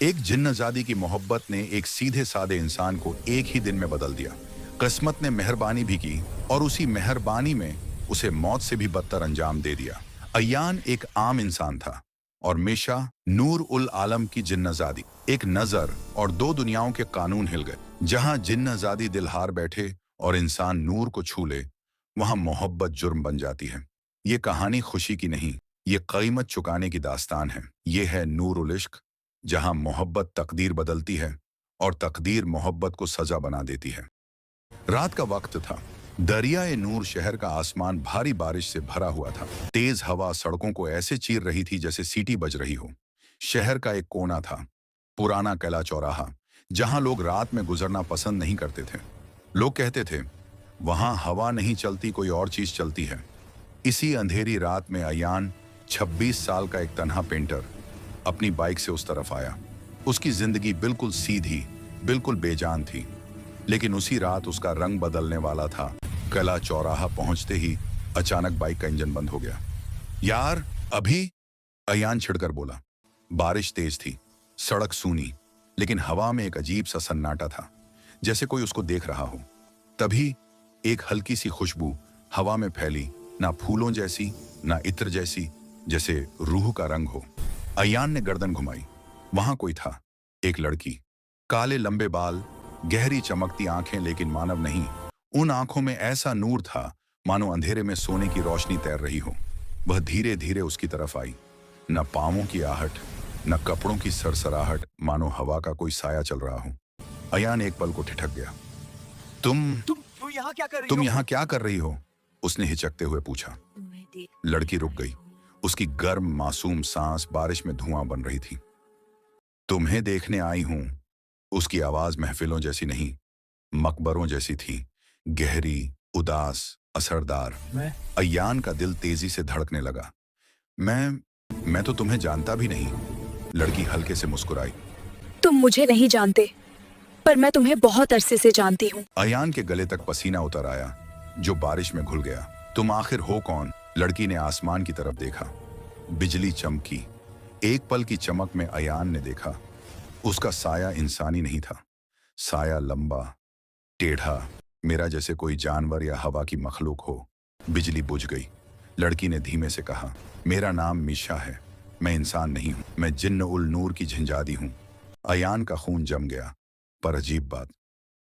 एक जिन्नजादी की मोहब्बत ने एक सीधे साधे इंसान को एक ही दिन में बदल दिया। किस्मत ने मेहरबानी भी की और उसी मेहरबानी में उसे मौत से भी बदतर अंजाम दे दिया। अय्यान एक आम इंसान था और मिशा नूर उल आलम की जिन्नजादी। एक नजर और दो दुनियाओं के कानून हिल गए। जहां जिन्नजादी दिल हार बैठे और इंसान नूर को छू ले, वहां मोहब्बत जुर्म बन जाती है। ये कहानी खुशी की नहीं, ये कीमत चुकाने की दास्तान है। ये है नूर उल इश्क, जहां मोहब्बत तकदीर बदलती है और तकदीर मोहब्बत को सजा बना देती है। रात का वक्त था। दरियाए नूर शहर का आसमान भारी बारिश से भरा हुआ था। तेज हवा सड़कों को ऐसे चीर रही थी जैसे सीटी बज रही हो। शहर का एक कोना था, पुराना किला चौराहा, जहां लोग रात में गुजरना पसंद नहीं करते थे। लोग कहते थे, वहां हवा नहीं चलती, कोई और चीज चलती है। इसी अंधेरी रात में अयान, 26 साल का एक तन्हा पेंटर, अपनी बाइक से उस तरफ आया। उसकी जिंदगी बिल्कुल सीधी, बिल्कुल बेजान थी, लेकिन उसी रात उसका रंग बदलने वाला था। किला चौराहा पहुंचते ही अचानक बाइक का इंजन बंद हो गया। यार, अभी? अयान छिड़कर बोला। बारिश तेज थी, सड़क सूनी, लेकिन हवा में एक अजीब सा सन्नाटा था, जैसे कोई उसको देख रहा हो। तभी एक हल्की सी खुशबू हवा में फैली, ना फूलों जैसी, ना इत्र जैसी, जैसे रूह का रंग हो। अयान ने गर्दन घुमाई। वहां कोई था, एक लड़की, काले लंबे बाल, गहरी चमकती आंखें, लेकिन मानव नहीं। उन आंखों में ऐसा नूर था मानो अंधेरे में सोने की रोशनी तैर रही हो। वह धीरे धीरे उसकी तरफ आई। न पांवों की आहट, न कपड़ों की सरसराहट, मानो हवा का कोई साया चल रहा हो। अयान एक पल को ठिठक गया। तुम यहाँ क्या कर रही तुम हो? यहाँ क्या कर रही हो? उसने हिचकते हुए पूछा। लड़की रुक गई। उसकी गर्म मासूम सांस बारिश में धुआं बन रही थी। तुम्हें देखने आई हूं। उसकी आवाज महफिलों जैसी नहीं, मकबरों जैसी थी, गहरी, उदास, असरदार। अय्यान का दिल तेजी से धड़कने लगा। मैं तो तुम्हें जानता भी नहीं। लड़की हल्के से मुस्कुराई। तुम मुझे नहीं जानते, पर मैं तुम्हें बहुत अरसे से जानती हूँ। अय्यान के गले तक पसीना उतर आया, जो बारिश में घुल गया। तुम आखिर हो कौन? लड़की ने आसमान की तरफ देखा। बिजली चमकी। एक पल की चमक में अयान ने देखा, उसका साया इंसानी नहीं था। साया लंबा, टेढ़ा, मेरा जैसे कोई जानवर या हवा की मखलूक हो। बिजली बुझ गई। लड़की ने धीमे से कहा, मेरा नाम मिशा है। मैं इंसान नहीं हूं, मैं जिन्न उल नूर की झंझादी हूं। अयान का खून जम गया, पर अजीब बात,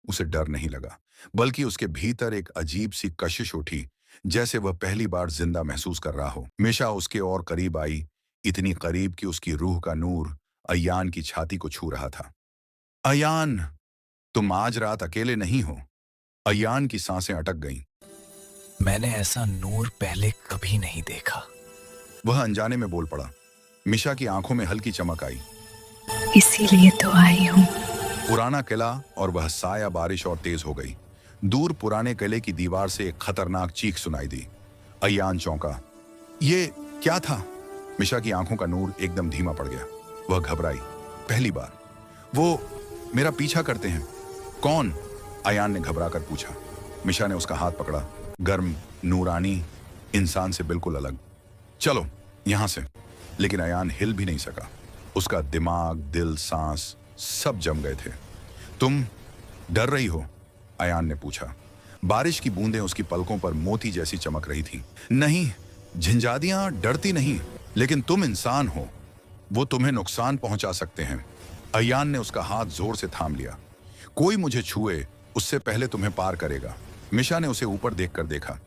उसे डर नहीं लगा, बल्कि उसके भीतर एक अजीब सी कशिश उठी, जैसे वह पहली बार जिंदा महसूस कर रहा हो। मिशा उसके और करीब आई, इतनी करीब कि उसकी रूह का नूर अय्यान की छाती को छू रहा था। अय्यान, तुम आज रात अकेले नहीं हो। अय्यान की सांसें अटक गईं। मैंने ऐसा नूर पहले कभी नहीं देखा। वह अनजाने में बोल पड़ा। मिशा की आंखों में हल्की चमक आई। इसीलिए तो आई हूँ। पुराना किला और वह साया बारिश और तेज हो गई। दूर पुराने किले की दीवार से एक खतरनाक चीख सुनाई दी। अय्यान चौंका। ये क्या था? मिशा की आंखों का नूर एकदम धीमा पड़ गया। वह घबराई। पहली बार। वो मेरा पीछा करते हैं। कौन? अयान ने घबरा कर पूछा। मिशा ने उसका हाथ पकड़ा। गर्म, नूरानी, इंसान से बिल्कुल अलग। चलो यहां से। लेकिन अयान हिल भी नहीं सका। उसका दिमाग, दिल, सांस सब जम गए थे। तुम डर रही हो? अयान ने पूछा। बारिश की बूंदें उसकी पलकों पर मोती जैसी चमक रही थी। नहीं, झंझादियां डरती नहीं, लेकिन तुम इंसान हो, वो तुम्हें नुकसान पहुंचा सकते हैं। अय्यान ने उसका हाथ जोर से थाम लिया। कोई मुझे छुए उससे पहले तुम्हें पार करेगा। मिशा ने उसे ऊपर देखकर देखा।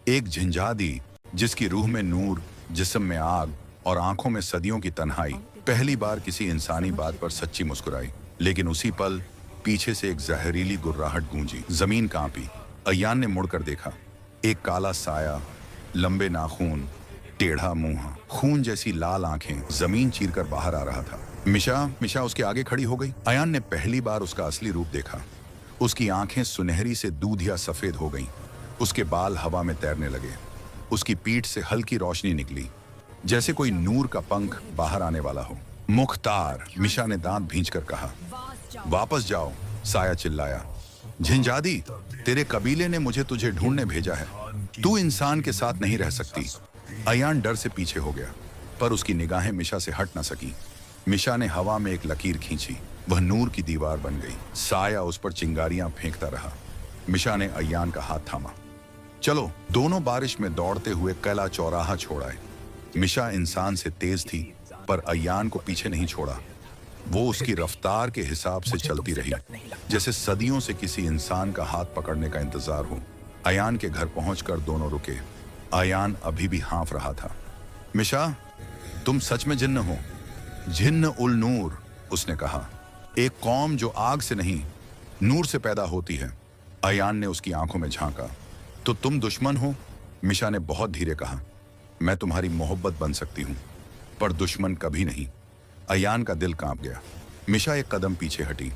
एक झंझादी जिसकी रूह में नूर, जिस्म में आग और आंखों में सदियों की तन्हाई, पहली बार किसी इंसानी बात पर सच्ची मुस्कुराई। लेकिन उसी पल पीछे से एक जहरीली गुर्राहट गूंजी। जमीन कांपी। अय्यान ने मुड़कर देखा। एक काला साया, लंबे नाखून, टेढ़ा मुंह, खून जैसी लाल आंखें जमीन चीरकर बाहर आ रहा था। मिशा उसके आगे खड़ी हो गई। अयान ने पहली बार उसका असली रूप देखा। उसकी आंखें सुनहरी से दूधिया सफेद हो गईं। उसके बाल हवा में तैरने लगे। उसकी पीठ से हल्की रोशनी निकली, जैसे कोई नूर का पंख बाहर आने वाला हो। मुख्तार, मिशा ने दांत भींचकर कहा। वापस जाओ, साया चिल्लाया। झंझादी, तेरे कबीले ने मुझे तुझे ढूंढने भेजा है। तू इंसान के साथ नहीं रह सकती। अयान डर से पीछे हो गया, पर उसकी निगाहें मिशा से हट न सकी। मिशा ने हवा में एक लकीर खींची। वह नूर की दीवार बन गई। साया उस पर चिंगारियां फेंकता रहा। मिशा ने अय्यान का हाथ थामा। चलो। दोनों बारिश में दौड़ते हुए कैला चौराहा छोड़ आए। मिशा इंसान से तेज थी, पर अय्यान को पीछे नहीं छोड़ा। वो उसकी रफ्तार के हिसाब से चलती रही, जैसे सदियों से किसी इंसान का हाथ पकड़ने का इंतजार हो। अयान के घर पहुंचकर दोनों रुके। अयान अभी भी हाँफ रहा था। मिशा, तुम सच में जिन्न हो? जिन्न उल नूर, उसने कहा। एक कौम जो आग से नहीं, नूर से पैदा होती है। अयान ने उसकी आंखों में झांका। तो तुम दुश्मन हो? मिशा ने बहुत धीरे कहा। मैं तुम्हारी मोहब्बत बन सकती हूं, पर दुश्मन कभी नहीं। अयान का दिल कांप गया। मिशा एक कदम पीछे हटी।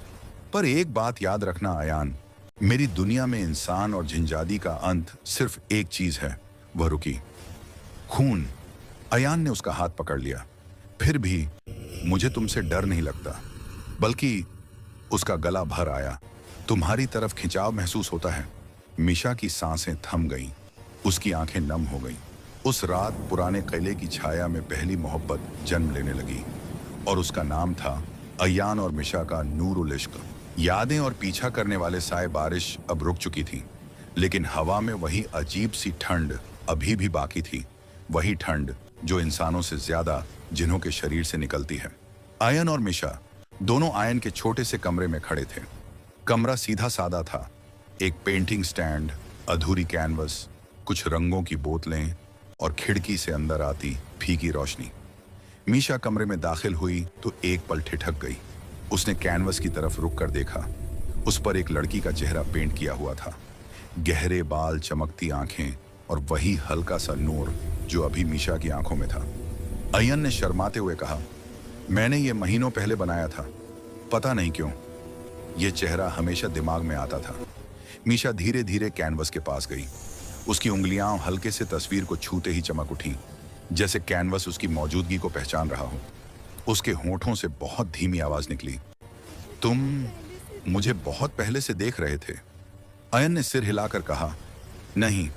पर एक बात याद रखना अयान, मेरी दुनिया में इंसान और जिंजादी का अंत सिर्फ एक चीज है। वह रुकी। खून। अयान ने उसका हाथ पकड़ लिया। फिर भी मुझे तुमसे डर नहीं लगता, बल्कि उसका गला भर आया। तुम्हारी तरफ खिंचाव महसूस होता है। मिशा की सांसें थम गईं, उसकी आंखें नम हो गईं। उस रात पुराने किले की छाया में पहली मोहब्बत जन्म लेने लगी, और उसका नाम था अय्यान और मिशा का नूरुल इश्क। यादें और पीछा करने वाले साए बारिश अब रुक चुकी थी, लेकिन हवा में वही अजीब सी ठंड अभी भी बाकी थी। वही ठंड जो इंसानों से ज्यादा जिन्हों के शरीर से निकलती है। अय्यान और मिशा दोनों आयन के छोटे से कमरे में खड़े थे। कमरा सीधा सादा था। एक पेंटिंग स्टैंड, अधूरी कैनवस, कुछ रंगों की बोतलें और खिड़की से अंदर आती फीकी रोशनी। मीशा कमरे में दाखिल हुई तो एक पल ठिठक गई। उसने कैनवस की तरफ रुक कर देखा। उस पर एक लड़की का चेहरा पेंट किया हुआ था। गहरे बाल, चमकती आंखें और वही हल्का सा नूर जो अभी मीशा की आंखों में था। अय्यान ने शर्माते हुए कहा, मैंने ये महीनों पहले बनाया था। पता नहीं क्यों ये चेहरा हमेशा दिमाग में आता था। मीशा धीरे धीरे कैनवस के पास गई। उसकी उंगलियां हल्के से तस्वीर को छूते ही चमक उठी, जैसे कैनवस उसकी मौजूदगी को पहचान रहा हो। उसके होंठों से बहुत धीमी आवाज निकली, तुम मुझे बहुत पहले से देख रहे थे। अय्यान ने सिर हिलाकर कहा, नहीं,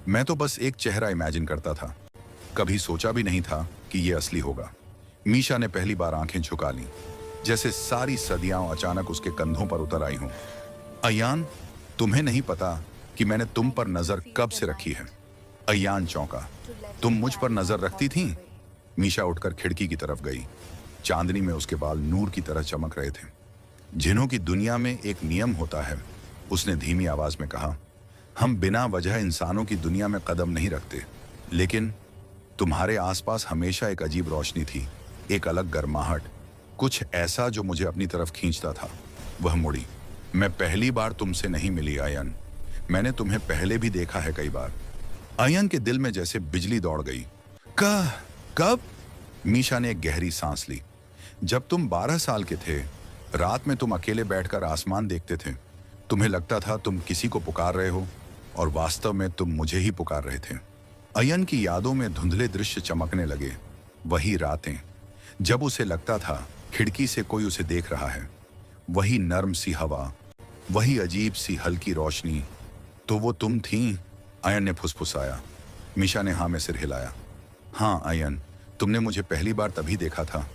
मैं तो बस एक चेहरा इमेजिन करता था। कभी सोचा भी नहीं था कि यह असली होगा। मीशा ने पहली बार आंखें झुका लीं, जैसे सारी सदियां अचानक उसके कंधों पर उतर आई हों। अय्यान, तुम्हें नहीं पता कि मैंने तुम पर नजर कब से रखी है। अय्यान चौंका, तुम मुझ पर नजर रखती थी? मीशा उठकर खिड़की की तरफ गई। चांदनी में उसके बाल नूर की तरह चमक रहे थे। जिन्हों की दुनिया में एक नियम होता है, उसने धीमी आवाज में कहा, हम बिना वजह इंसानों की दुनिया में कदम नहीं रखते, लेकिन तुम्हारे आसपास हमेशा एक अजीब रोशनी थी, एक अलग गर्माहट, कुछ ऐसा जो मुझे अपनी तरफ खींचता था। वह मुड़ी। मैं पहली बार तुमसे नहीं मिली अय्यान, मैंने तुम्हें पहले भी देखा है कई बार। अय्यान के दिल में जैसे बिजली दौड़ गई। कब? मीशा ने एक गहरी सांस ली। जब तुम 12 साल के थे, रात में तुम अकेले बैठकर आसमान देखते थे। तुम्हें लगता था तुम किसी को पुकार रहे हो, और वास्तव में तुम मुझे ही पुकार रहे थे। अय्यान की यादों में धुंधले दृश्य चमकने लगे। वही रातें जब उसे लगता था खिड़की से कोई उसे देख रहा है, वही नर्म सी हवा, वही अजीब सी हल्की रोशनी। तो वो तुम थीं? अय्यान ने फुसफुसाया। मीशा ने हाँ में सिर हिलाया। हाँ अय्यान, तुमने मुझे पहली बार तभी देखा था,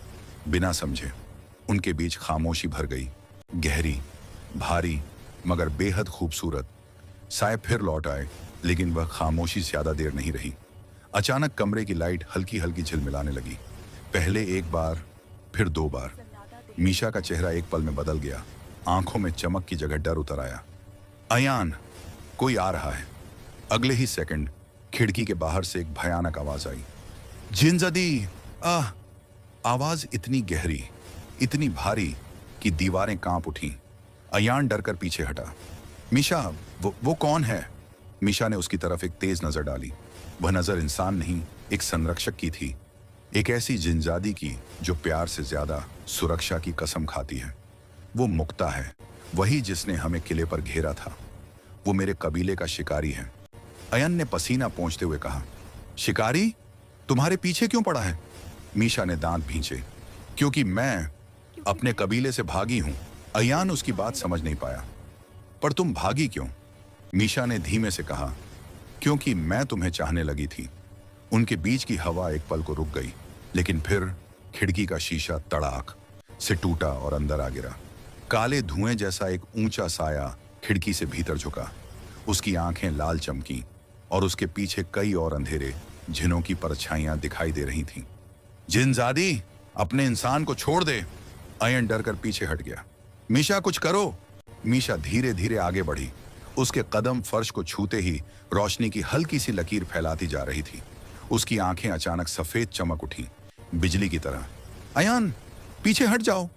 बिना समझे। उनके बीच खामोशी भर गई, गहरी, भारी, मगर बेहद खूबसूरत। साए फिर लौट आए, लेकिन वह खामोशी ज्यादा देर नहीं रही। अचानक कमरे की लाइट हल्की हल्की झिलमिलाने लगी। पहले एक बार, फिर 2 बार। मीशा का चेहरा एक पल में बदल गया। आंखों में चमक की जगह डर उतर आया। अय्यान, कोई आ रहा है। अगले ही सेकंड खिड़की के बाहर से एक भयानक आवाज आई, जिनजदी। आवाज इतनी गहरी, इतनी भारी कि दीवारें कांप उठीं। अय्यान डरकर पीछे हटा। मीशा, वो कौन है? मीशा ने उसकी तरफ एक तेज नजर डाली। वह नजर इंसान नहीं, एक संरक्षक की थी, एक ऐसी जिनजादी की जो प्यार से ज्यादा सुरक्षा की कसम खाती है। वो मुक्ता है, वही जिसने हमें किले पर घेरा था। वो मेरे कबीले का शिकारी है। अय्यान ने पसीना पोंछते हुए कहा, शिकारी? तुम्हारे पीछे क्यों पड़ा है? मीशा ने दांत भींचे। क्योंकि मैं अपने कबीले से भागी हूं। अय्यान उसकी बात समझ नहीं पाया। पर तुम भागी क्यों? मीशा ने धीमे से कहा, क्योंकि मैं तुम्हें चाहने लगी थी। उनके बीच की हवा एक पल को रुक गई, लेकिन फिर खिड़की का शीशा तड़ाक से टूटा और अंदर आ गिरा। काले धुएं जैसा एक ऊंचा साया खिड़की से भीतर झुका। उसकी आंखें लाल चमकी और उसके पीछे कई और अंधेरे जिन्हों की परछाइयां दिखाई दे रही थीं। जिनजादी, अपने इंसान को छोड़ दे। अयन डर कर पीछे हट गया। मीशा, कुछ करो। मीशा धीरे धीरे आगे बढ़ी। उसके कदम फर्श को छूते ही रोशनी की हल्की सी लकीर फैलाती जा रही थी। उसकी आंखें अचानक सफेद चमक उठी, बिजली की तरह। अयान, पीछे हट जाओ।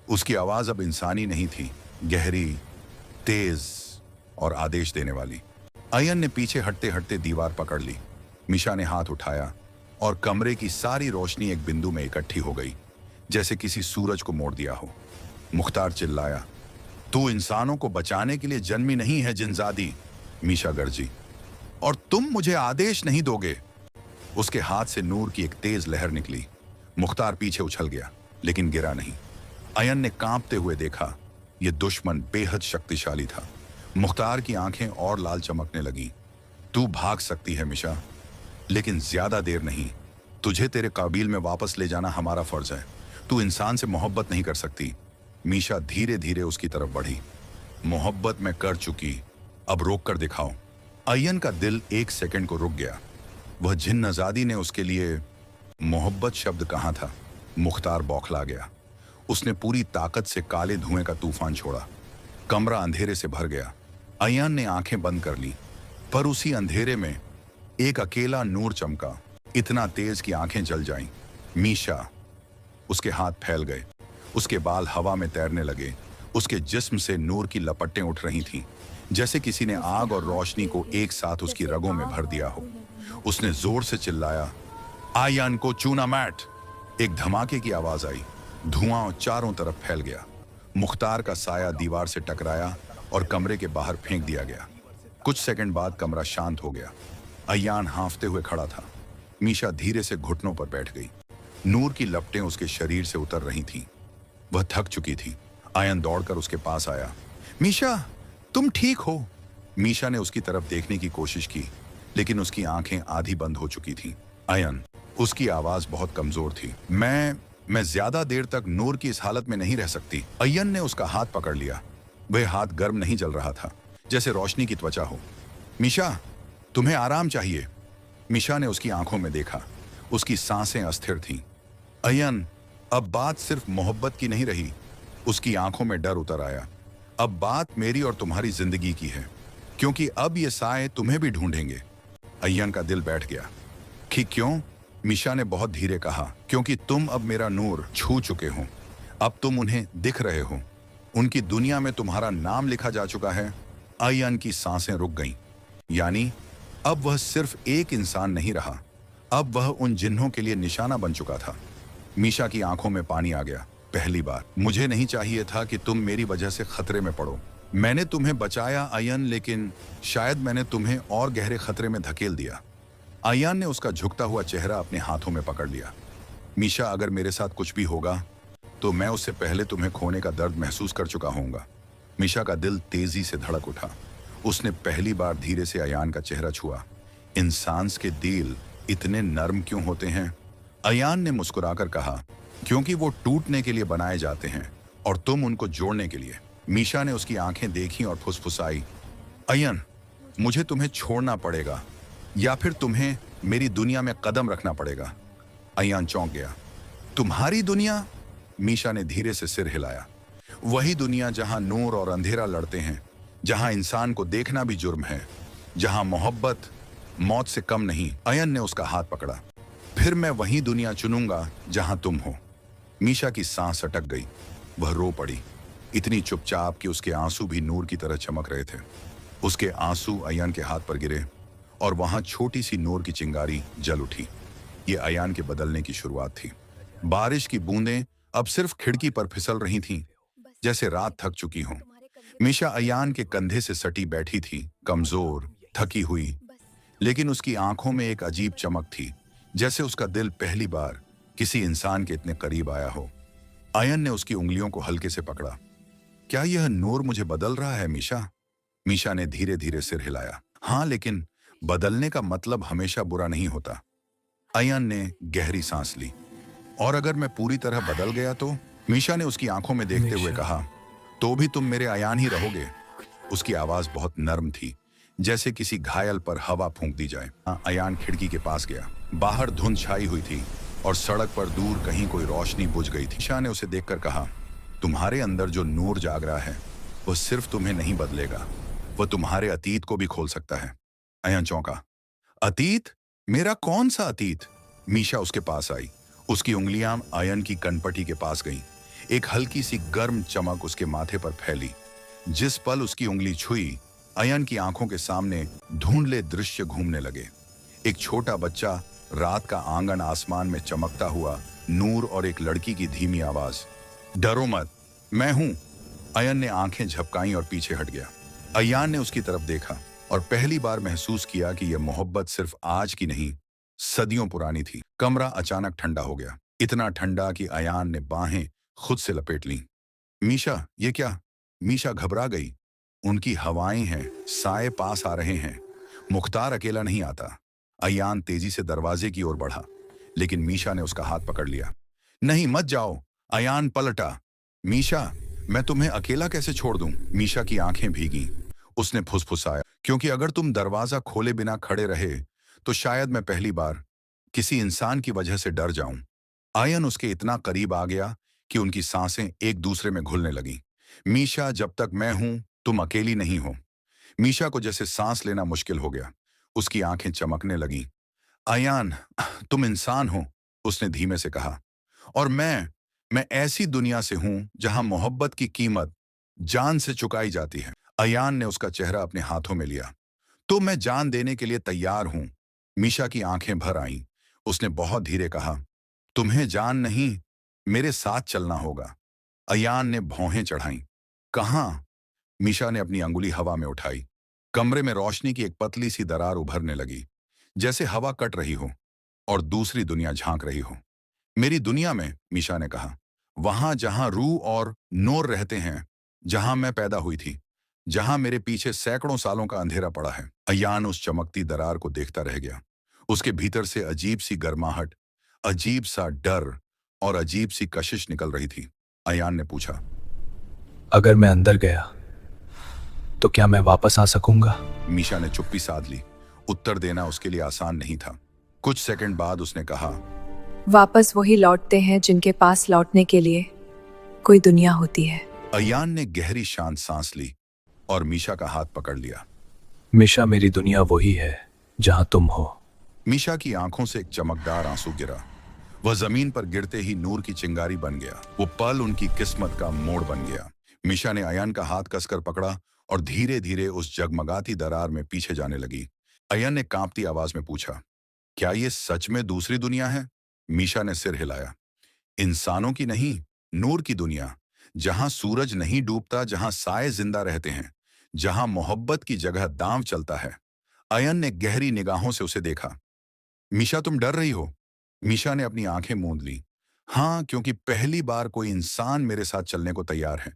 उसकी आवाज अब इंसानी नहीं थी, गहरी, तेज और आदेश देने वाली। अयन ने पीछे हटते हटते दीवार पकड़ ली। मीशा ने हाथ उठाया और कमरे की सारी रोशनी एक बिंदु में इकट्ठी हो गई, जैसे किसी सूरज को मोड़ दिया हो। मुख्तार चिल्लाया, तू इंसानों को बचाने के लिए जन्मी नहीं है जिनजादी। मीशा गरजी, और तुम मुझे आदेश नहीं दोगे। उसके हाथ से नूर की एक तेज लहर निकली। मुख्तार पीछे उछल गया, लेकिन गिरा नहीं। अयन ने कांपते हुए देखा, यह दुश्मन बेहद शक्तिशाली था। मुख्तार की आंखें और लाल चमकने लगी। तू भाग सकती है मीशा, लेकिन ज्यादा देर नहीं। तुझे तेरे काबिल में वापस ले जाना हमारा फर्ज है। तू इंसान से मोहब्बत नहीं कर सकती। मीशा धीरे धीरे उसकी तरफ बढ़ी। मोहब्बत में कर चुकी, अब रोक कर दिखाओ। अयन का दिल एक सेकंड को रुक गया। वह जिन्नजादी ने उसके लिए मोहब्बत शब्द कहा था। मुख्तार बौखला गया। उसने पूरी ताकत से काले धुएं का तूफान छोड़ा। कमरा अंधेरे से भर गया। अयन ने आंखें बंद कर ली, पर उसी अंधेरे में एक अकेला नूर चमका, इतना तेज कि आंखें जल जाईं। मीशा। उसके हाथ फैल गए, उसके बाल हवा में तैरने लगे। उसके जिस्म से नूर की लपटें उठ रही थीं, जैसे किसी ने आग और रोशनी को एक साथ उसकी रगों में भर दिया हो। उसने जोर से चिल्लाया, आयन को चूना मैट। एक धमाके की आवाज आई। धुआं चारों तरफ फैल गया। मुख्तार का साया दीवार से टकराया और कमरे के बाहर फेंक दिया गया। कुछ सेकंड बाद कमरा शांत हो गया। अयान हांफते हुए खड़ा था। मीशा धीरे से घुटनों पर बैठ गई। नूर की लपटें उसके शरीर से उतर रही थीं। वह थक चुकी थी। अयन दौड़कर उसके पास आया। मीशा, तुम ठीक हो? मीशा ने उसकी तरफ देखने की कोशिश की, लेकिन उसकी आंखें आधी बंद हो चुकी थीं। अयन, उसकी आवाज बहुत कमजोर थी। मैं ज्यादा देर तक नूर की इस हालत में नहीं रह सकती। अयन ने उसका हाथ पकड़ लिया। वह हाथ गर्म नहीं जल रहा था, जैसे रोशनी की त्वचा हो। मीशा, तुम्हें आराम चाहिए। मीशा ने उसकी आंखों में देखा। उसकी सांसें अस्थिर थीं। अयन, अब बात सिर्फ मोहब्बत की नहीं रही। उसकी आंखों में डर उतर आया। अब बात मेरी और तुम्हारी जिंदगी की है, क्योंकि अब ये साए तुम्हें भी ढूंढेंगे। अयन का दिल बैठ गया। कि क्यों? मीशा ने बहुत धीरे कहा, क्योंकि तुम अब मेरा नूर छू चुके हो। अब तुम उन्हें दिख रहे हो। उनकी दुनिया में तुम्हारा नाम लिखा जा चुका है। अयन की सांसें रुक गईं। यानी अब वह सिर्फ एक इंसान नहीं रहा, अब वह उन जिन्हों के लिए निशाना बन चुका था। मीशा की आंखों में पानी आ गया। पहली बार। मुझे नहीं चाहिए था कि तुम मेरी वजह से खतरे में पड़ो। मैंने तुम्हें बचाया अयन, लेकिन शायद मैंने तुम्हें और गहरे खतरे में धकेल दिया। अयन ने उसका झुकता हुआ चेहरा अपने हाथों में पकड़ लिया। मीशा, अगर मेरे साथ कुछ भी होगा तो मैं उससे पहले तुम्हें खोने का दर्द महसूस कर चुका होऊंगा। मीशा का दिल तेजी से धड़क उठा। उसने पहली बार धीरे से अयन का चेहरा छुआ। इंसान के दिल इतने नर्म क्यों होते हैं? अयन ने मुस्कुराकर कहा, क्योंकि वो टूटने के लिए बनाए जाते हैं और तुम उनको जोड़ने के लिए। मीशा ने उसकी आंखें देखी और फुसफुसाई, अयन, मुझे तुम्हें छोड़ना पड़ेगा या फिर तुम्हें मेरी दुनिया में कदम रखना पड़ेगा। अयन चौंक गया। तुम्हारी दुनिया? मीशा ने धीरे से सिर हिलाया। वही दुनिया जहां नूर और अंधेरा लड़ते हैं, जहां इंसान को देखना भी जुर्म है, जहां मोहब्बत मौत से कम नहीं। अयन ने उसका हाथ पकड़ा। फिर मैं वही दुनिया चुनूंगा जहां तुम हो। मीशा की सांस अटक गई। वह रो पड़ी, इतनी चुपचाप कि उसके आंसू भी नूर की तरह चमक रहे थे। उसके आंसू अयन के हाथ पर गिरे और वहां छोटी सी नूर की चिंगारी जल उठी। ये अयन के बदलने की शुरुआत थी। बारिश की बूंदें अब सिर्फ खिड़की पर फिसल रही थीं, जैसे रात थक चुकी हो। मीशा अयन के कंधे से सटी बैठी थी, कमजोर, थकी हुई, लेकिन उसकी आंखों में एक अजीब चमक थी, जैसे उसका दिल पहली बार किसी इंसान के इतने करीब आया हो। अयन ने उसकी उंगलियों को हल्के से पकड़ा। क्या यह नूर मुझे बदल रहा है मीशा? मीशा ने धीरे धीरे सिर हिलाया। हाँ, लेकिन बदलने का मतलब हमेशा बुरा नहीं होता। अयन ने गहरी सांस ली। और अगर मैं पूरी तरह बदल गया तो? मीशा ने उसकी आंखों में देखते हुए मीशा। कहा, तो भी तुम मेरे अयान ही रहोगे। उसकी आवाज बहुत नर्म थी, जैसे किसी घायल पर हवा फूंक दी जाए। अयान खिड़की के पास गया। बाहर धुंध छाई हुई थी और सड़क पर दूर कहीं कोई रोशनी बुझ गई थी। मीशा ने उसे देखकर कहा, तुम्हारे अंदर जो नूर जाग रहा है वो सिर्फ तुम्हें नहीं बदलेगा, वो तुम्हारे अतीत को भी खोल सकता है। अयान चौंका। अतीत? मेरा कौन सा अतीत? मीशा उसके पास आई। उसकी उंगलियां अयन की कनपटी के पास गईं। एक हल्की सी गर्म चमक उसके माथे पर फैली। जिस पल उसकी उंगली छुई, अयन की आंखों के सामने धुंधले दृश्य घूमने लगे। एक छोटा बच्चा, रात का आंगन आसमान में चमकता हुआ नूर और एक लड़की की धीमी आवाज, डरो मत, मैं हूं। अयन ने आंखें झपकाईं और पीछे हट गया। अयान ने उसकी तरफ देखा और पहली बार महसूस किया कि यह मोहब्बत सिर्फ आज की नहीं, सदियों पुरानी थी। कमरा अचानक ठंडा हो गया, इतना ठंडा कि अयान ने बाहें खुद से लपेट लीं। मीशा, ये क्या? मीशा घबरा गई। उनकी हवाएं हैं, साए पास आ रहे हैं। मुख्तार अकेला नहीं आता। अयान तेजी से दरवाजे की ओर बढ़ा, लेकिन मीशा ने उसका हाथ पकड़ लिया। नहीं, मत जाओ। अयान पलटा। मीशा, मैं तुम्हें अकेला कैसे छोड़ दूं? मीशा की आंखें भीगी। उसने फुसफुसाया, क्योंकि अगर तुम दरवाजा खोले बिना खड़े रहे तो शायद मैं पहली बार किसी इंसान की वजह से डर जाऊं। आयन उसके इतना करीब आ गया कि उनकी सांसें एक दूसरे में घुलने लगी। मीशा, जब तक मैं हूं तुम अकेली नहीं हो। मीशा को जैसे सांस लेना मुश्किल हो गया। उसकी आंखें चमकने लगीं। अयान, तुम इंसान हो, उसने धीमे से कहा, और मैं ऐसी दुनिया से हूं जहां मोहब्बत की कीमत जान से चुकाई जाती है। अयान ने उसका चेहरा अपने हाथों में लिया। तो मैं जान देने के लिए तैयार हूं। मीशा की आंखें भर आईं। उसने बहुत धीरे कहा, तुम्हें जान नहीं, मेरे साथ चलना होगा। अयान ने भौहें चढ़ाईं। कहां? मीशा ने अपनी अंगुली हवा में उठाई। कमरे में रोशनी की एक पतली सी दरार उभरने लगी, जैसे हवा कट रही हो और दूसरी दुनिया झांक रही हो। मेरी दुनिया में, मीशा ने कहा, वहां जहां रूह और नूर रहते हैं, जहां मैं पैदा हुई थी, जहां मेरे पीछे सैकड़ों सालों का अंधेरा पड़ा है। अयान उस चमकती दरार को देखता रह गया। उसके भीतर से अजीब सी गर्माहट, अजीब सा डर और अजीब सी कशिश निकल रही थी। अयान ने पूछा, अगर मैं अंदर गया तो क्या मैं वापस आ सकूंगा? मीशा ने चुप्पी साध ली। उत्तर देना उसके लिए आसान नहीं था। कुछ सेकंड बाद उसने कहा, वापस वही लौटते हैं जिनके पास लौटने के लिए कोई दुनिया होती है। अयान ने गहरी शांत सांस ली और मीशा का हाथ पकड़ लिया। मीशा, मेरी दुनिया वही है जहां तुम हो। मीशा की आंखों से एक चमकदार आंसू गिरा। वह जमीन पर गिरते ही नूर की चिंगारी बन गया। वो पल उनकी किस्मत का मोड़ बन गया। मीशा ने अयान का हाथ कसकर पकड़ा और धीरे धीरे उस जगमगाती दरार में पीछे जाने लगी। अयान ने कांपती आवाज में पूछा, क्या ये सच में दूसरी दुनिया है? मीशा ने सिर हिलाया। इंसानों की नहीं, नूर की दुनिया, जहां सूरज नहीं डूबता, जहां साए जिंदा रहते हैं, जहां मोहब्बत की जगह दांव चलता है। अयन ने गहरी निगाहों से उसे देखा। मीशा, तुम डर रही हो? मीशा ने अपनी आंखें मूंद ली। हाँ, क्योंकि पहली बार कोई इंसान मेरे साथ चलने को तैयार है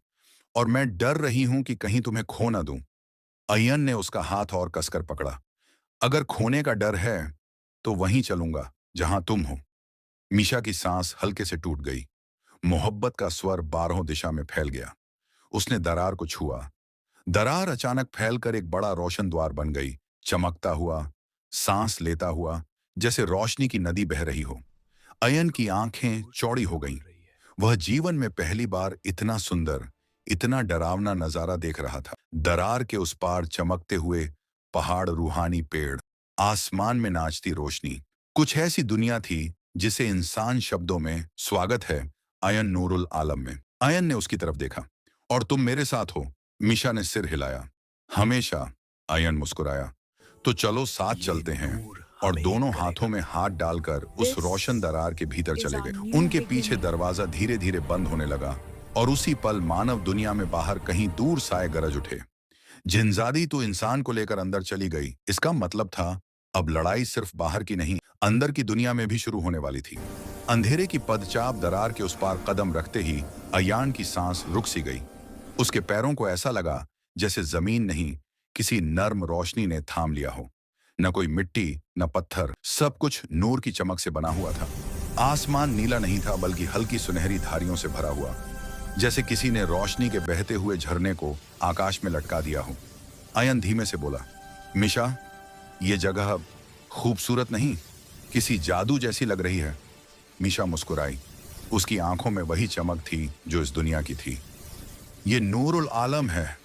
और मैं डर रही हूं कि कहीं तुम्हें खो ना दूं। अयन ने उसका हाथ और कसकर पकड़ा। अगर खोने का डर है तो वहीं चलूंगा जहां तुम हो। मीशा की सांस हल्के से टूट गई। मोहब्बत का स्वर बारहों दिशा में फैल गया। उसने दरार को छुआ। दरार अचानक फैलकर एक बड़ा रोशन द्वार बन गई, चमकता हुआ, सांस लेता हुआ, जैसे रोशनी की नदी बह रही हो। अयन की आंखें चौड़ी हो गईं। वह जीवन में पहली बार इतना सुंदर, इतना डरावना नजारा देख रहा था। दरार के उस पार चमकते हुए पहाड़, रूहानी पेड़, आसमान में नाचती रोशनी, कुछ ऐसी दुनिया थी जिसे इंसान शब्दों में स्वागत है, अयन नूरुल आलम में। अयन ने उसकी तरफ देखा। और तुम मेरे साथ हो? मीशा ने सिर हिलाया। हमेशा, अयन मुस्कुराया। तो चलो साथ चलते हैं। और दोनों हाथों में हाथ डालकर उस रोशन दरार के भीतर चले गए। उनके पीछे दरवाजा धीरे धीरे बंद होने लगा और उसी पल मानव दुनिया में बाहर कहीं दूर साए गरज उठे। जिनजादी तो इंसान को लेकर अंदर चली गई। इसका मतलब था अब लड़ाई सिर्फ बाहर की नहीं, अंदर की दुनिया में भी शुरू होने वाली थी। अंधेरे की पदचाप दरार के उस पार कदम रखते ही अयान की सांस रुक सी गई। उसके पैरों को ऐसा लगा जैसे जमीन नहीं, किसी नर्म रोशनी ने थाम लिया हो। न कोई मिट्टी, न पत्थर, सब कुछ नूर की चमक से बना हुआ था। आसमान नीला नहीं था बल्कि हल्की सुनहरी धारियों से भरा हुआ, जैसे किसी ने रोशनी के बहते हुए झरने को आकाश में लटका दिया हो। अयन धीमे से बोला, मिशा, ये जगह खूबसूरत नहीं, किसी जादू जैसी लग रही है। मीशा मुस्कुराई। उसकी आंखों में वही चमक थी जो इस दुनिया की थी। ये नूरुल आलम है,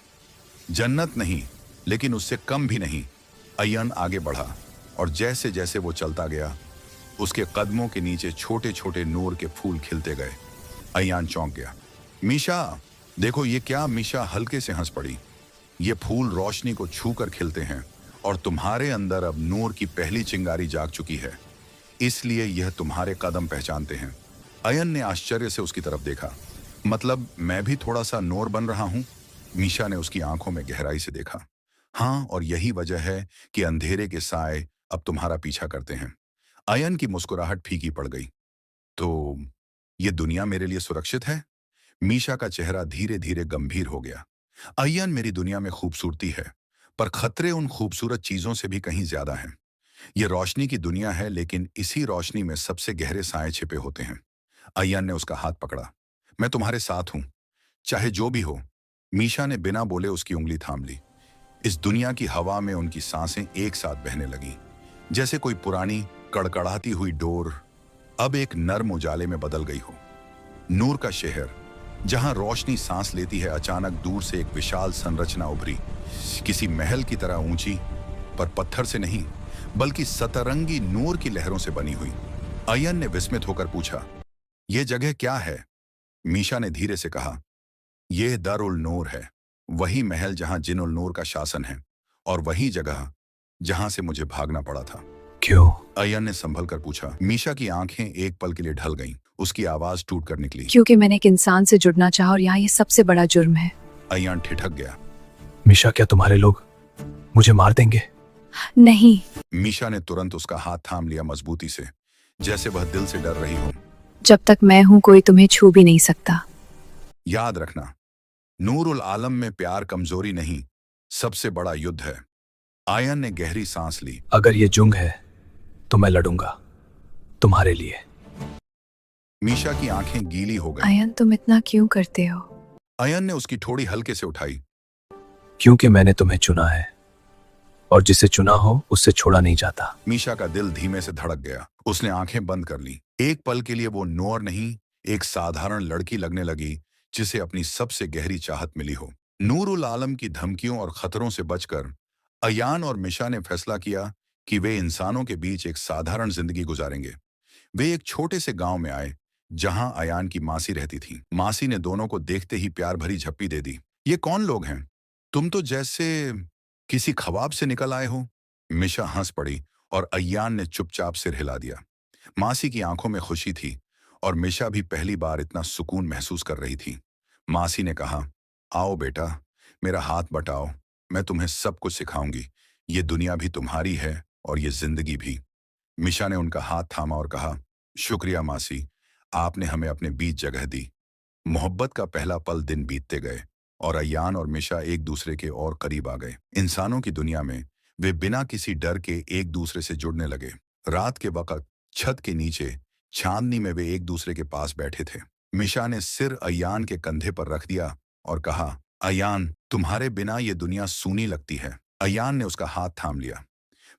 जन्नत नहीं, लेकिन उससे कम भी नहीं। अयन आगे बढ़ा और जैसे जैसे वो चलता गया, उसके कदमों के नीचे छोटे छोटे नूर के फूल खिलते गए। अयन चौंक गया। मीशा, देखो ये क्या? मीशा हल्के से हंस पड़ी। ये फूल रोशनी को छूकर खिलते हैं और तुम्हारे अंदर अब नूर की पहली चिंगारी जाग चुकी है, इसलिए यह तुम्हारे कदम पहचानते हैं। अयन ने आश्चर्य से उसकी तरफ देखा। मतलब मैं भी थोड़ा सा नूर बन रहा हूं? मीशा ने उसकी आंखों में गहराई से देखा। हाँ, और यही वजह है कि अंधेरे के साए अब तुम्हारा पीछा करते हैं। अयन की मुस्कुराहट फीकी पड़ गई। तो ये दुनिया मेरे लिए सुरक्षित है? मीशा का चेहरा धीरे धीरे गंभीर हो गया। अयन, मेरी दुनिया में खूबसूरती है, पर खतरे उन खूबसूरत चीजों से भी कहीं ज्यादा हैं। ये रोशनी की दुनिया है, लेकिन इसी रोशनी में सबसे गहरे साए छिपे होते हैं। अय्यन ने उसका हाथ पकड़ा। मैं तुम्हारे साथ हूं, चाहे जो भी हो। मीशा ने बिना बोले उसकी उंगली थाम ली। इस दुनिया की हवा में उनकी सांसें एक साथ बहने लगी, जैसे कोई पुरानी कड़कड़ाती हुई डोर अब एक नर्म उजाले में बदल गई हो। नूर का शहर, जहां रोशनी सांस लेती है, अचानक दूर से एक विशाल संरचना उभरी, किसी महल की तरह ऊंची, पर पत्थर से नहीं बल्कि सतरंगी नूर की लहरों से बनी हुई। अयन ने विस्मित होकर पूछा, यह जगह क्या है? मीशा ने धीरे से कहा, यह दर उल नूर है, वही महल जहां जिन उल नूर का शासन है, और वही जगह जहां से मुझे भागना पड़ा था। क्यों? अयन ने संभल कर पूछा। मीशा की आंखें एक पल के लिए ढल गईं, उसकी आवाज टूट कर निकली। क्योंकि मैंने एक इंसान से जुड़ना चाहा और यहाँ ये सबसे बड़ा जुर्म है। अयन ठिठक गया। मिशा, क्या तुम्हारे लोग मुझे मार देंगे? नहीं। मीशा ने तुरंत उसका हाथ थाम लिया मजबूती से, जैसे वह दिल से डर रही हो। जब तक मैं हूँ कोई तुम्हें छू भी नहीं सकता। याद रखना, नूरुल आलम में प्यार कमजोरी नहीं, सबसे बड़ा युद्ध है। आयन ने गहरी सांस ली। अगर ये जुंग है तो मैं लड़ूंगा तुम्हारे लिए। मीशा की आंखें गीली हो गईं। अयन, तुम इतना क्यों करते हो? अयन ने उसकी ठोड़ी हल्के से उठाई। क्योंकि मैंने तुम्हें चुना है, और जिसे चुना हो उससे छोड़ा नहीं जाता। मीशा का दिल धीमे से धड़क गया। उसने आंखें बंद कर ली। एक पल के लिए वो नूर नहीं, एक साधारण लड़की लगने लगी, जिसे अपनी सबसे गहरी चाहत मिली हो। नूरुल आलम की धमकियों और खतरों से बचकर अयान और मिशा ने फैसला किया कि वे इंसानों के बीच एक साधारण जिंदगी गुजारेंगे। वे एक छोटे से गांव में आए, जहां अयान की मासी रहती थी। मासी ने दोनों को देखते ही प्यार भरी झप्पी दे दी। ये कौन लोग हैं? तुम तो जैसे किसी ख्वाब से निकल आए हो। मिशा हंस पड़ी और अय्यान ने चुपचाप सिर हिला दिया। मासी की आंखों में खुशी थी और मिशा भी पहली बार इतना सुकून महसूस कर रही थी। मासी ने कहा, आओ बेटा, मेरा हाथ बटाओ, मैं तुम्हें सब कुछ सिखाऊंगी। ये दुनिया भी तुम्हारी है और ये जिंदगी भी। मिशा ने उनका हाथ थामा और कहा, शुक्रिया मासी, आपने हमें अपने बीच जगह दी। मोहब्बत का पहला पल दिन बीतते गए और अय्यान और मिशा एक दूसरे के और करीब आ गए। इंसानों की दुनिया में वे बिना किसी डर के एक दूसरे से जुड़ने लगे। रात के वक्त छत के नीचे चांदनी में वे एक दूसरे के पास बैठे थे। मिशा ने सिर अय्यान के कंधे पर रख दिया और कहा, अय्यान, तुम्हारे बिना ये दुनिया सूनी लगती है। अय्यान ने उसका हाथ थाम लिया।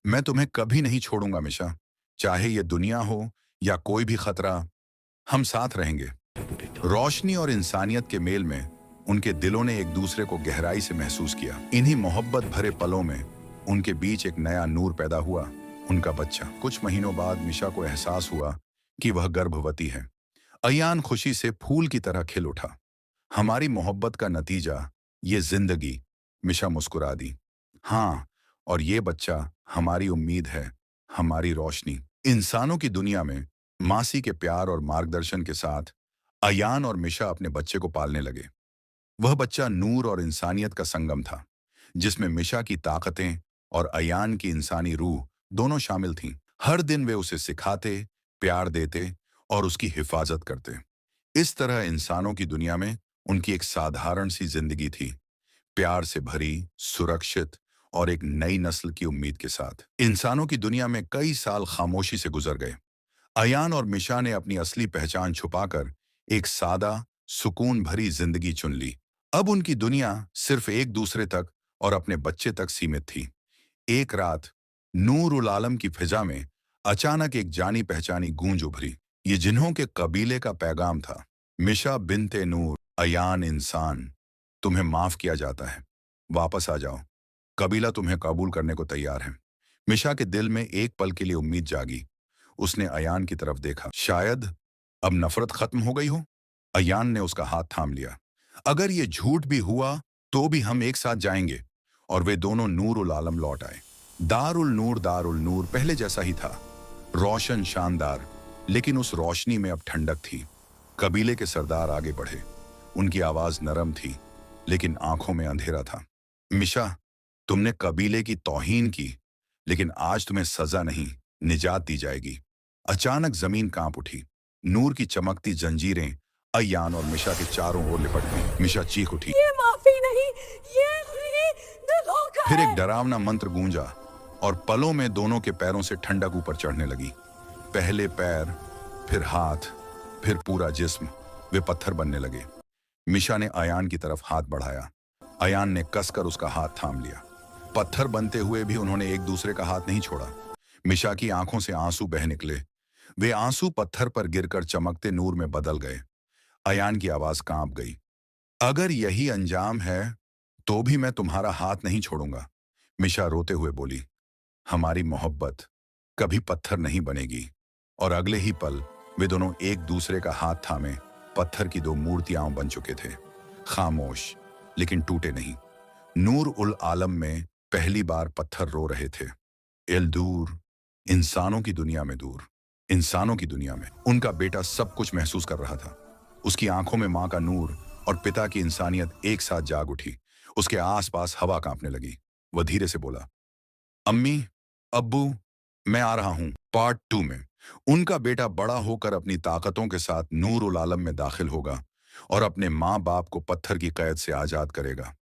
मैं तुम्हें कभी नहीं छोड़ूंगा मिशा, चाहे ये दुनिया हो या कोई भी खतरा, हम साथ रहेंगे। रोशनी और इंसानियत के मेल में उनके दिलों ने एक दूसरे को गहराई से महसूस किया। इन्हीं मोहब्बत भरे पलों में उनके बीच एक नया नूर पैदा हुआ, उनका बच्चा। कुछ महीनों बाद मिशा को एहसास हुआ कि वह गर्भवती है। अय्यान खुशी से फूल की तरह खिल उठा। हमारी मोहब्बत का नतीजा ये जिंदगी, मिशा मुस्कुरा दी। हाँ, और ये बच्चा हमारी उम्मीद है, हमारी रोशनी। इंसानों की दुनिया में मासी के प्यार और मार्गदर्शन के साथ अयान और मिशा अपने बच्चे को पालने लगे। वह बच्चा नूर और इंसानियत का संगम था, जिसमें मिशा की ताकतें और अयान की इंसानी रूह दोनों शामिल थीं। हर दिन वे उसे सिखाते, प्यार देते और उसकी हिफाजत करते। इस तरह इंसानों की दुनिया में उनकी एक साधारण सी जिंदगी थी, प्यार से भरी, सुरक्षित और एक नई नस्ल की उम्मीद के साथ। इंसानों की दुनिया में कई साल खामोशी से गुजर गए। अयान और मिशा ने अपनी असली पहचान छुपाकर एक सादा, सुकून भरी जिंदगी चुन ली। अब उनकी दुनिया सिर्फ एक दूसरे तक और अपने बच्चे तक सीमित थी। एक रात नूर उल आलम की फिजा में अचानक एक जानी पहचानी गूंज उभरी। ये जिन्हों के कबीले का पैगाम था। मिशा बिनते नूर, अयान इंसान, तुम्हें माफ किया जाता है, वापस आ जाओ, कबीला तुम्हें कबूल करने को तैयार है। मिशा के दिल में एक पल के लिए उम्मीद जागी। उसने अयान की तरफ देखा। शायद अब नफरत खत्म हो गई हो। अयान ने उसका हाथ थाम लिया। अगर ये झूठ भी हुआ तो भी हम एक साथ जाएंगे। और वे दोनों नूर उल आलम लौट आए। दारुल नूर पहले जैसा ही था, रोशन, शानदार, लेकिन उस रोशनी में अब ठंडक थी। कबीले के सरदार आगे बढ़े। उनकी आवाज नरम थी, लेकिन आंखों में अंधेरा था। मिशा, तुमने कबीले की तौहीन की, लेकिन आज तुम्हें सजा नहीं, निजात दी जाएगी। अचानक जमीन कांप उठी। नूर की चमकती जंजीरें अयान और मिशा के चारों ओर लिपट गईं। मिशा चीख उठी। ये माफी नहीं, ये धोखा फिर है। एक डरावना मंत्र गूंजा और पलों में दोनों के पैरों से ठंडक ऊपर चढ़ने लगी। पहले पैर, फिर हाथ, फिर पूरा जिस्म। वे पत्थर बनने लगे। मिशा ने अयान की तरफ हाथ बढ़ाया। अयान ने कसकर उसका हाथ थाम लिया। पत्थर बनते हुए भी उन्होंने एक दूसरे का हाथ नहीं छोड़ा। मिशा की आंखों से आंसू बह निकले। वे आंसू पत्थर पर गिरकर चमकते नूर में बदल गए। अयान की आवाज कांप गई। अगर यही अंजाम है तो भी मैं तुम्हारा हाथ नहीं छोड़ूंगा। मिशा रोते हुए बोली, हमारी मोहब्बत कभी पत्थर नहीं बनेगी। और अगले ही पल वे दोनों एक दूसरे का हाथ थामे पत्थर की दो मूर्तियां बन चुके थे। खामोश, लेकिन टूटे नहीं। नूर उल आलम में पहली बार पत्थर रो रहे थे। एल दूर, इंसानों की दुनिया में दूर, इंसानों की दुनिया में उनका बेटा सब कुछ महसूस कर रहा था। उसकी आंखों में मां का नूर और पिता की इंसानियत एक साथ जाग उठी। उसके आसपास हवा कांपने लगी। वह धीरे से बोला, अम्मी, अब्बू, मैं आ रहा हूं। पार्ट 2 में उनका बेटा बड़ा होकर अपनी ताकतों के साथ नूर उल आलम में दाखिल होगा और अपने माँ बाप को पत्थर की कैद से आजाद करेगा।